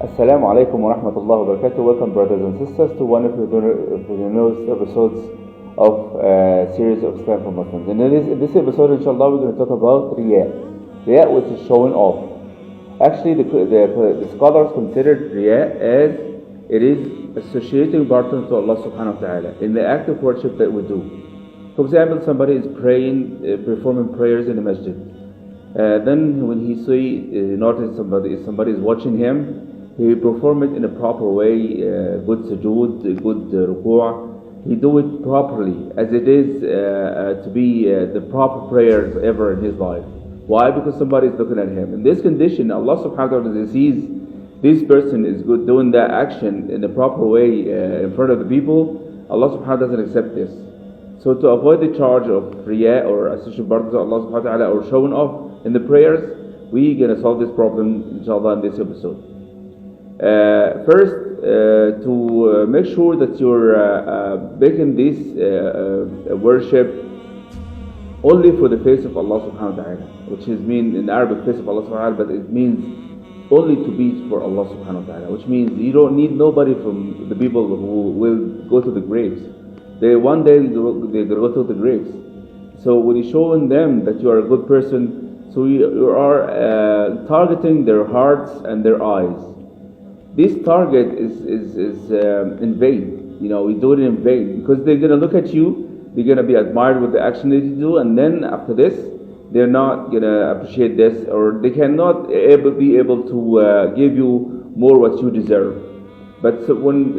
Assalamu alaikum wa rahmatullahi wa barakatuh. Welcome, brothers and sisters, to one of the newest episodes of series of Islam for Muslims. And in this episode, inshallah, we're going to talk about Riya. Riya, which is showing off. Actually, the scholars considered Riya as it is associating partner to Allah subhanahu wa ta'ala in the act of worship that we do. For example, somebody is praying, performing prayers in the masjid. Then when he notice somebody is watching him, he perform it in a proper way, good sujood, good ruku'. He do it properly, as it is to be the proper prayers ever in his life. Why? Because somebody is looking at him. In this condition, Allah subhanahu wa ta'ala sees this person is good doing that action in a proper way in front of the people. Allah subhanahu wa ta'ala doesn't accept this. So to avoid the charge of riya or association partner to Allah subhanahu wa ta'ala or showing off in the prayers, we're going to solve this problem inshallah in this episode. First, to make sure that you're making this worship only for the face of Allah subhanahu wa ta'ala, which is mean in Arabic face of Allah subhanahu wa ta'ala, but it means only to be for Allah subhanahu wa ta'ala, which means you don't need nobody from the people who will go to the graves. One day they go to the graves. So when you're showing them that you are a good person, so you are targeting their hearts and their eyes. This target is in vain. We do it in vain because they're going to look at you, they're going to be admired with the action that you do, and then after this, they're not going to appreciate this, or they cannot be able to give you more what you deserve. But so when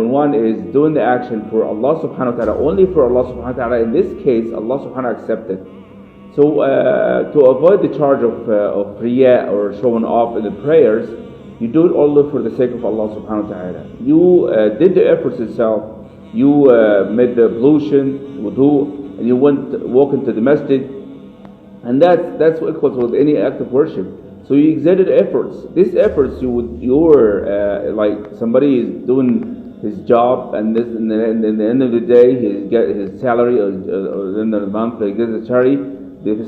one is doing the action for Allah subhanahu wa ta'ala, only for Allah subhanahu wa ta'ala, in this case, Allah subhanahu wa ta'ala accepted. So to avoid the charge of riya or showing off in the prayers, you do it only for the sake of Allah subhanahu wa ta'ala. You did the efforts itself. You made the ablution, wudu, and you walk into the masjid. And that's what equals with any act of worship. So you exerted efforts. These efforts, you're like somebody is doing his job, and in the end of the day, he gets his salary, or the end of the month, he gets his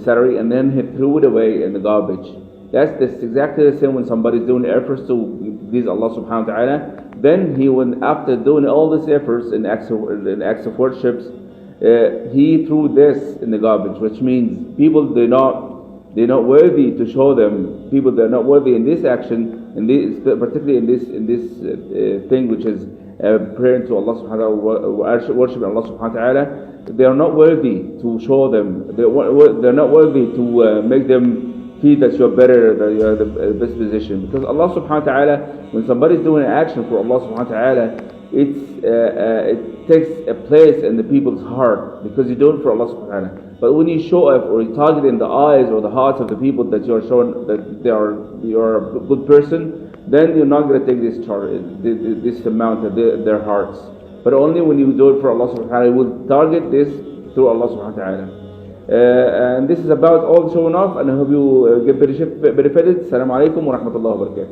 salary, and then he threw it away in the garbage. That's exactly the same when somebody is doing efforts to please Allah subhanahu wa ta'ala. Then after doing all these efforts in acts of worships, he threw this in the garbage, which means people they're not worthy to show them. People they're not worthy in this action, particularly in this thing which is praying to Allah subhanahu wa ta'ala, worshiping Allah subhanahu wa ta'ala. They are not worthy to show them. They're not worthy to make them feel that you're better, that you're the best position. Because Allah subhanahu wa ta'ala, when somebody is doing an action for Allah subhanahu wa ta'ala, it takes a place in the people's heart because you do it for Allah subhanahu wa ta'ala. But when you show up or you target in the eyes or the hearts of the people that you're showing that you're a good person, then you're not going to take this amount of their hearts. But only when you do it for Allah subhanahu wa ta'ala, you will target this through Allah subhanahu wa ta'ala. And this is about all showing off, and I hope you get benefited. Assalamu alaikum wa rahmatullahi wa barakatuh.